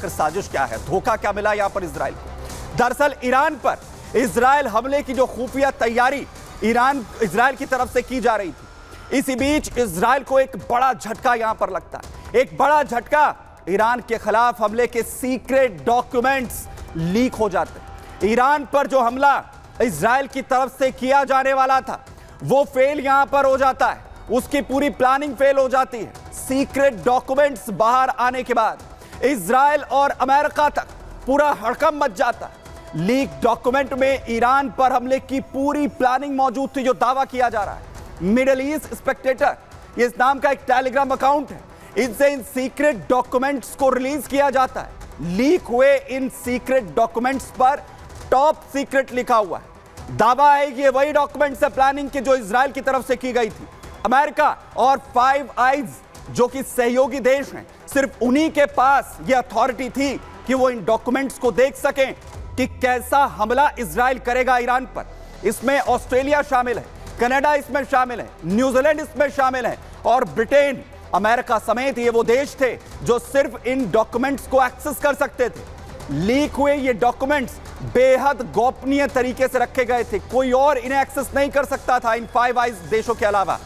आखिर साजिश क्या है, धोखा क्या मिला यहां पर इजराइल को। दरअसल ईरान पर इजराइल हमले की जो खुफिया तैयारी इजराइल की तरफ से की जा रही थी, इसी बीच इजराइल को एक बड़ा झटका यहां पर लगता है। एक बड़ा झटका, ईरान के खिलाफ हमले के सीक्रेट डॉक्यूमेंट्स लीक हो जाते हैं। ईरान पर जो हमला इजराइल की तरफ से किया जाने वाला था वो फेल यहां पर हो जाता है, उसकी पूरी प्लानिंग फेल हो जाती है। सीक्रेट डॉक्यूमेंट्स बाहर आने के बाद इजराइल और अमेरिका तक पूरा हड़कंप मच जाता है। लीक डॉक्यूमेंट में ईरान पर हमले की पूरी प्लानिंग मौजूद थी, जो दावा किया जा रहा है। मिडिल ईस्ट स्पेक्टेटर इस नाम का एक टेलीग्राम अकाउंट है, इनसे इन सीक्रेट डॉक्यूमेंट्स को रिलीज किया जाता है। लीक हुए इन सीक्रेट डॉक्यूमेंट्स पर टॉप सीक्रेट लिखा हुआ है। दावा है कि ये वही डॉक्यूमेंट्स है प्लानिंग की जो इजराइल की तरफ से की गई थी। अमेरिका और फाइव आइज जो कि सहयोगी देश हैं, सिर्फ उन्हीं के पास ये अथॉरिटी थी कि वो इन डॉक्यूमेंट्स को देख सकें कि कैसा हमला इजराइल करेगा ईरान पर। इसमें ऑस्ट्रेलिया शामिल है, कनाडा इसमें शामिल है, न्यूजीलैंड इसमें शामिल है और ब्रिटेन, अमेरिका समेत ये वो देश थे जो सिर्फ इन डॉक्यूमेंट्स को एक्सेस कर सकते थे। लीक हुए ये डॉक्यूमेंट्स बेहद गोपनीय तरीके से रखे गए थे, कोई और इन्हें एक्सेस नहीं कर सकता था इन फाइव आइज देशों के अलावा।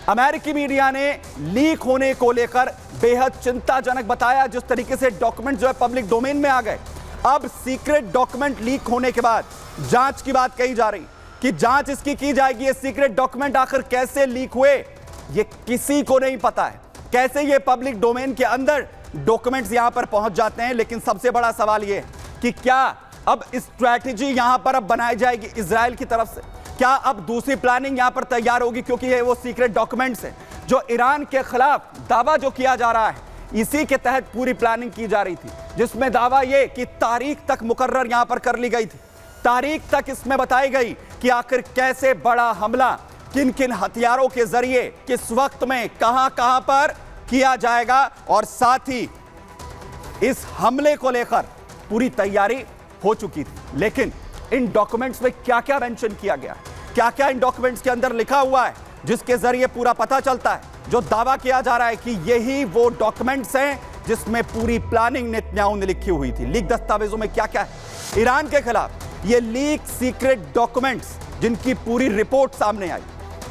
अमेरिकी मीडिया ने लीक होने को लेकर बेहद चिंताजनक बताया, जिस तरीके से डॉक्यूमेंट जो है पब्लिक डोमेन में आ गए। अब सीक्रेट डॉक्यूमेंट लीक होने के बाद जांच की बात कही जा रही कि जांच इसकी की जाएगी, ये सीक्रेट डॉक्यूमेंट आखिर कैसे लीक हुए ये किसी को नहीं पता है, कैसे ये पब्लिक डोमेन के अंदर डॉक्यूमेंट्स यहां पर पहुंच जाते हैं। लेकिन सबसे बड़ा सवाल यह है कि क्या अब स्ट्रैटेजी यहां पर अब बनाई जाएगी इजराइल की तरफ से, क्या अब दूसरी प्लानिंग यहां पर तैयार होगी, क्योंकि ये वो सीक्रेट डॉक्यूमेंट्स हैं जो ईरान के खिलाफ दावा जो किया जा रहा है, इसी के तहत पूरी प्लानिंग की जा रही थी, जिसमें दावा ये कि तारीख तक मुकर्रर यहां पर कर ली गई थी। तारीख तक इसमें बताई गई कि आखिर कैसे बड़ा हमला किन किन हथियारों के जरिए किस वक्त में कहां कहां पर किया जाएगा, और साथ ही इस हमले को लेकर पूरी तैयारी हो चुकी थी। लेकिन इन डॉक्यूमेंट्स में क्या क्या मेंशन किया गया, क्या क्या इन डॉक्यूमेंट्स के अंदर लिखा हुआ है, जिसके जरिए पूरा पता चलता है, जो दावा किया जा रहा है कि यही वो डॉक्यूमेंट्स हैं जिसमें पूरी प्लानिंग नेतन्याहू ने लिखी हुई थी। लीक दस्तावेजों में क्या क्या है ईरान के खिलाफ, ये लीक सीक्रेट डॉक्यूमेंट्स जिनकी पूरी रिपोर्ट सामने आई।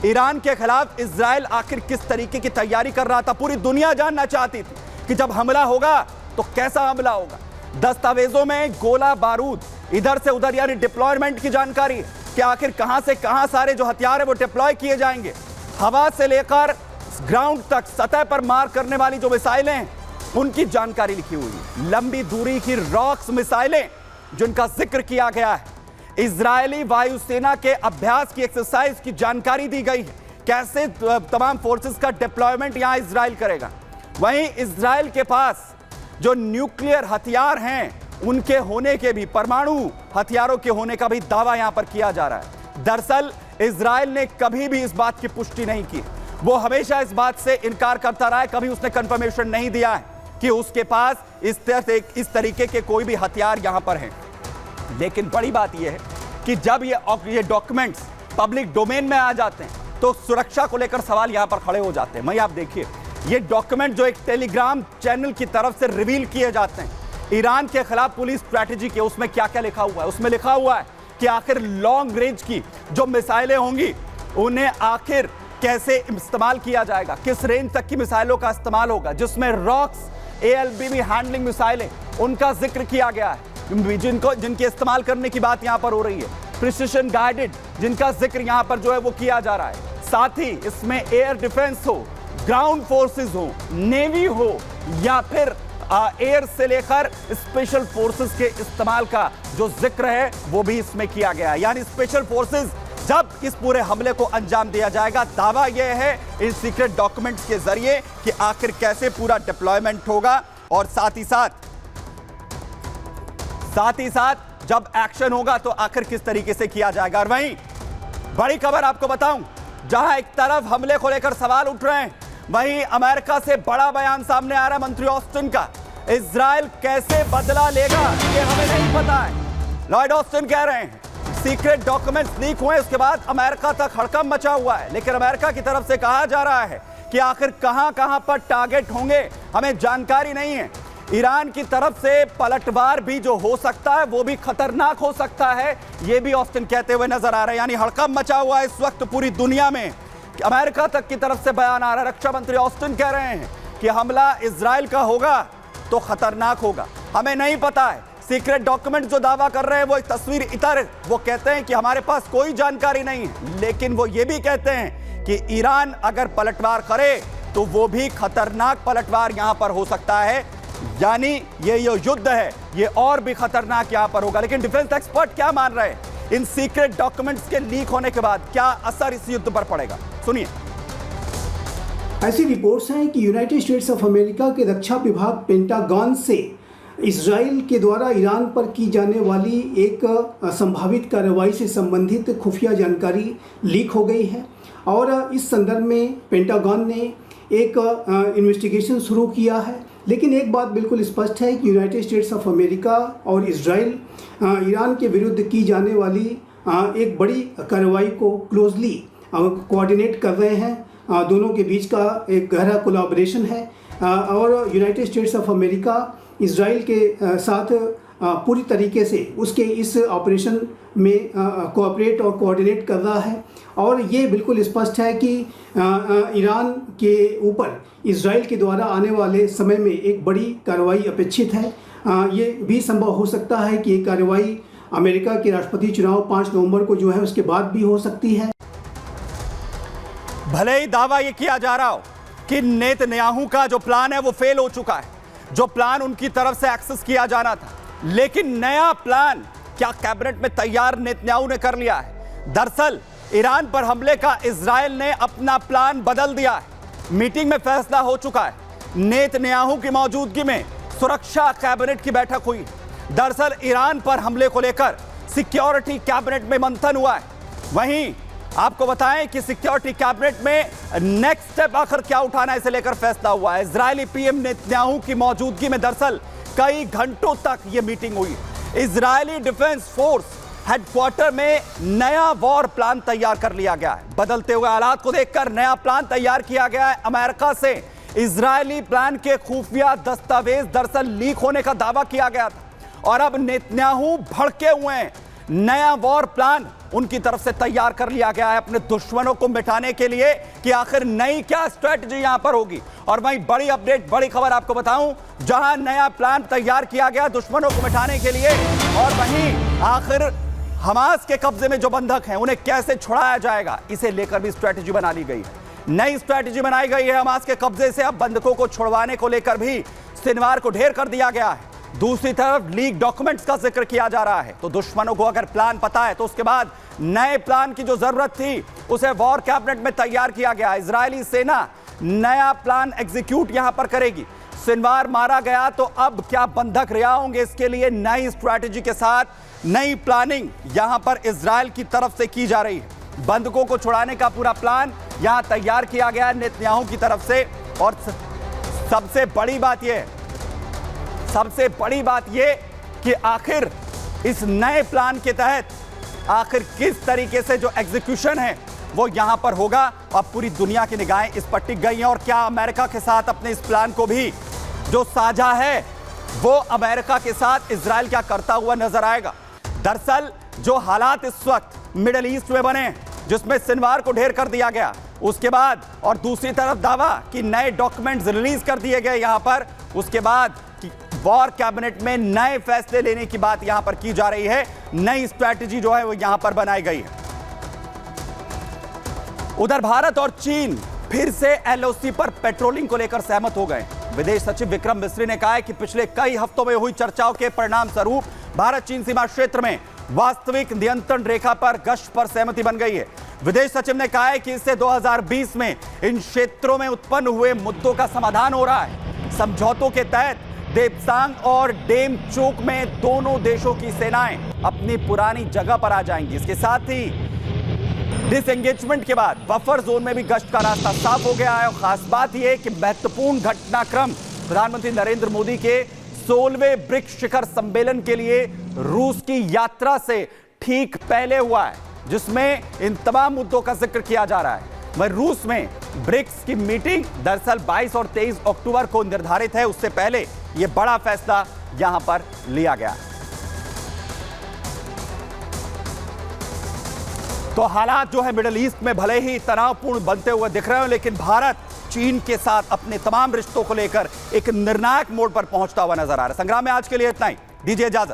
ईरान के खिलाफ इजराइल आखिर किस तरीके की तैयारी कर रहा था, पूरी दुनिया जानना चाहती थी कि जब हमला होगा तो कैसा हमला होगा। दस्तावेजों में गोला बारूद इधर से उधर यानी डिप्लॉयमेंट की जानकारी है कि आखिर कहां से कहां सारे जो हथियार है वो डिप्लॉय किए जाएंगे। हवा से लेकर ग्राउंड तक सतह पर मार करने वाली जो मिसाइलें हैं उनकी जानकारी लिखी हुई है। लंबी दूरी की रॉक्स मिसाइलें जिनका जिक्र किया गया है। इजरायली वायुसेना के अभ्यास की एक्सरसाइज की जानकारी दी गई है, कैसे तमाम फोर्सेस का डिप्लॉयमेंट यहां इजराइल करेगा। वहीं इजराइल के पास जो न्यूक्लियर हथियार हैं उनके होने के भी, परमाणु हथियारों के होने का भी दावा यहां पर किया जा रहा है। दरअसल इजराइल ने कभी भी इस बात की पुष्टि नहीं की, वो हमेशा इस बात से इनकार करता रहा है, कभी उसने कंफर्मेशन नहीं दिया है कि उसके पास इस तरीके के कोई भी हथियार यहां पर हैं। लेकिन बड़ी बात यह है कि जब ये डॉक्यूमेंट्स पब्लिक डोमेन में आ जाते हैं तो सुरक्षा को लेकर सवाल यहां पर खड़े हो जाते हैं। वहीं आप देखिए ये डॉक्यूमेंट जो एक टेलीग्राम चैनल की तरफ से रिवील किए जाते हैं ईरान के खिलाफ पुलिस स्ट्रैटेजी के, उसमें क्या क्या लिखा हुआ है। उसमें लिखा हुआ है कि आखिर लॉन्ग रेंज की जो मिसाइलें होंगी उन्हें आखिर कैसे इस्तेमाल किया जाएगा, किस रेंज तक की मिसाइलों का इस्तेमाल होगा, जिसमें रॉक्स ALBB हैंडलिंग मिसाइलें उनका जिक्र किया गया है, जिनके इस्तेमाल करने की बात यहां पर हो रही है। प्रिसिशन गाइडेड जिनका जिक्र यहां पर जो है वो किया जा रहा है। साथ ही इसमें एयर डिफेंस हो, ग्राउंड फोर्सेस हो, नेवी हो या फिर एयर से लेकर स्पेशल फोर्सेस के इस्तेमाल का जो जिक्र है वो भी इसमें किया गया है। यानी स्पेशल फोर्सेस जब इस पूरे हमले को अंजाम दिया जाएगा, दावा यह है इन सीक्रेट डॉक्यूमेंट्स के जरिए कि आखिर कैसे पूरा डिप्लॉयमेंट होगा, और साथ ही साथ जब एक्शन होगा तो आखिर किस तरीके से किया जाएगा। और वहीं बड़ी खबर आपको बताऊं, जहां एक तरफ हमले को लेकर सवाल उठ रहे हैं, वहीं अमेरिका से बड़ा बयान सामने आ रहा है मंत्री ऑस्टिन का। इजराइल कैसे बदला लेगा ये हमें नहीं पता है। लॉयड ऑस्टिन कह रहे हैं सीक्रेट डॉक्यूमेंट्स लीक हुए, उसके बाद अमेरिका तक हड़कंप मचा हुआ है, लेकिन अमेरिका की तरफ से कहा जा रहा है कि आखिर कहां कहां पर टारगेट होंगे हमें जानकारी नहीं है। ईरान की तरफ से पलटवार भी जो हो सकता है वो भी खतरनाक हो सकता है, ये भी ऑस्टिन कहते हुए नजर आ रहे हैं। यानी हड़कंप मचा हुआ है इस वक्त पूरी दुनिया में। अमेरिका तक की तरफ से बयान आ रहा है, रक्षा मंत्री ऑस्टिन कह रहे हैं कि हमला इजराइल का होगा तो खतरनाक होगा। हमें नहीं पता है, सीक्रेट डॉक्यूमेंट जो दावा कर रहे हैं वो एक तस्वीर इतर, वो कहते हैं कि हमारे पास कोई जानकारी नहीं है, लेकिन वो ये भी कहते हैं कि ईरान अगर पलटवार करे तो वो भी खतरनाक पलटवार यहां पर हो सकता है। यानी ये युद्ध है, ये और भी खतरनाक यहां पर होगा। लेकिन डिफेंस एक्सपर्ट क्या मान रहे हैं, इन सीक्रेट डॉक्यूमेंट्स के लीक होने के बाद क्या असर इस युद्ध पर पड़ेगा, सुनिए। ऐसी रिपोर्ट्स हैं कि यूनाइटेड स्टेट्स ऑफ अमेरिका के रक्षा विभाग पेंटागन से इजराइल के द्वारा ईरान पर की जाने वाली एक संभावित कार्रवाई से संबंधित खुफिया जानकारी लीक हो गई है और इस संदर्भ में पेंटागन ने एक इन्वेस्टिगेशन शुरू किया है। लेकिन एक बात बिल्कुल स्पष्ट है कि यूनाइटेड स्टेट्स ऑफ अमेरिका और इजराइल ईरान के विरुद्ध की जाने वाली एक बड़ी कार्रवाई को क्लोजली कोऑर्डिनेट कर रहे हैं। दोनों के बीच का एक गहरा कोलैबोरेशन है और United states of America Israel के साथ पूरी तरीके से उसके इस ऑपरेशन में कोऑपरेट और कोऑर्डिनेट कर रहा है। और ये बिल्कुल स्पष्ट है कि ईरान के ऊपर इजराइल के द्वारा आने वाले समय में एक बड़ी कार्रवाई अपेक्षित है। ये भी संभव हो सकता है कि ये कार्रवाई अमेरिका के राष्ट्रपति चुनाव 5 नवंबर को जो है उसके बाद भी हो सकती है। भले ही दावा ये किया जा रहा हो कि नेतन्याहू का जो प्लान है वो फेल हो चुका है, जो प्लान उनकी तरफ से एक्सेस किया जाना था, लेकिन नया प्लान क्या कैबिनेट में तैयार नेतन्याहू ने कर लिया है। दरअसल ईरान पर हमले का इजराइल ने अपना प्लान बदल दिया है। मीटिंग में फैसला हो चुका है, नेतन्याहू की मौजूदगी में सुरक्षा कैबिनेट की बैठक हुई। दरअसल ईरान पर हमले को लेकर सिक्योरिटी कैबिनेट में मंथन हुआ है। वहीं आपको बताएं कि सिक्योरिटी कैबिनेट में नेक्स्ट स्टेप आखिर क्या उठाना है इसे लेकर फैसला हुआ है। इजरायली पीएम नेतन्याहू की मौजूदगी में दरअसल कई घंटों तक यह मीटिंग हुई। इजरायली डिफेंस फोर्स हेडक्वार्टर में नया वॉर प्लान तैयार कर लिया गया है। बदलते हुए हालात को देखकर नया प्लान तैयार किया गया है। अमेरिका से इजरायली प्लान के खुफिया दस्तावेज दरअसल लीक होने का दावा किया गया था और अब नेतन्याहू भड़के हुए हैं। नया वॉर प्लान उनकी तरफ से तैयार कर लिया गया है अपने दुश्मनों को मिटाने के लिए कि आखिर नई क्या स्ट्रेटजी यहां पर होगी। और वहीं बड़ी अपडेट, बड़ी खबर आपको बताऊं, जहां नया प्लान तैयार किया गया दुश्मनों को मिटाने के लिए, और वहीं आखिर हमास के कब्जे में जो बंधक हैं उन्हें कैसे छुड़ाया जाएगा, इसे लेकर भी स्ट्रेटजी बना ली गई है। नई स्ट्रेटजी बनाई गई है। हमास के कब्जे से अब बंधकों को छुड़वाने को लेकर भी शनिवार को ढेर कर दिया गया है। दूसरी तरफ लीक डॉक्यूमेंट्स का जिक्र किया जा रहा है। तो दुश्मनों को अगर प्लान पता है तो उसके बाद नए प्लान की जो जरूरत थी उसे वॉर कैबिनेट में तैयार किया गया। इजरायली सेना नया प्लान एग्जीक्यूट यहां पर करेगी। शनिवार मारा गया तो अब क्या बंधक रिहा होंगे, इसके लिए नई स्ट्रैटेजी के साथ नई प्लानिंग यहां पर इजरायल की तरफ से की जा रही है। बंधकों को छुड़ाने का पूरा प्लान यहां तैयार किया गया नेतन्याहू की तरफ से। और सबसे बड़ी बात यह कि आखिर इस नए प्लान के तहत आखिर किस तरीके से जो एग्जीक्यूशन है वो यहां पर होगा। अब पूरी दुनिया की निगाहें इस पर टिक गई हैं और क्या अमेरिका के साथ अपने इस प्लान को भी जो साझा है वो अमेरिका के साथ इजराइल क्या करता हुआ नजर आएगा। दरअसल जो हालात इस वक्त मिडिल ईस्ट में बने, जिसमें शनिवार को ढेर कर दिया गया, उसके बाद और दूसरी तरफ दावा कि नए डॉक्यूमेंट्स रिलीज कर दिए गए यहां पर, उसके बाद वॉर कैबिनेट में नए फैसले लेने की बात यहां पर की जा रही है। नई स्ट्रैटेजी जो है वो यहां पर बनाई गई है। उधर भारत और चीन फिर से एलओसी पर पेट्रोलिंग को लेकर सहमत हो गए। विदेश सचिव विक्रम मिस्री ने कहा है कि पिछले कई हफ्तों में हुई चर्चाओं के परिणाम स्वरूप भारत चीन सीमा क्षेत्र में वास्तविक नियंत्रण रेखा पर गश्त पर सहमति बन गई है। विदेश सचिव ने कहा है कि इससे 2020 में इन क्षेत्रों में उत्पन्न हुए मुद्दों का समाधान हो रहा है। समझौतों के तहत देपसांग और डेमचोक में दोनों देशों की सेनाएं अपनी पुरानी जगह पर आ जाएंगी। इसके साथ ही डिसएंगेजमेंट के बाद बफर जोन में भी गश्त का रास्ता साफ हो गया है। और खास बात यह कि महत्वपूर्ण घटनाक्रम प्रधानमंत्री नरेंद्र मोदी के 16वें ब्रिक्स शिखर सम्मेलन के लिए रूस की यात्रा से ठीक पहले हुआ है, जिसमें इन तमाम मुद्दों का जिक्र किया जा रहा है। वह रूस में ब्रिक्स की मीटिंग दरअसल 22 और 23 अक्टूबर को निर्धारित है। उससे पहले यह बड़ा फैसला यहां पर लिया गया। तो हालात जो है मिडिल ईस्ट में भले ही तनावपूर्ण बनते हुए दिख रहे हो, लेकिन भारत चीन के साथ अपने तमाम रिश्तों को लेकर एक निर्णायक मोड़ पर पहुंचता हुआ नजर आ रहा है। संग्राम में आज के लिए इतना ही, दीजिए इजाजत।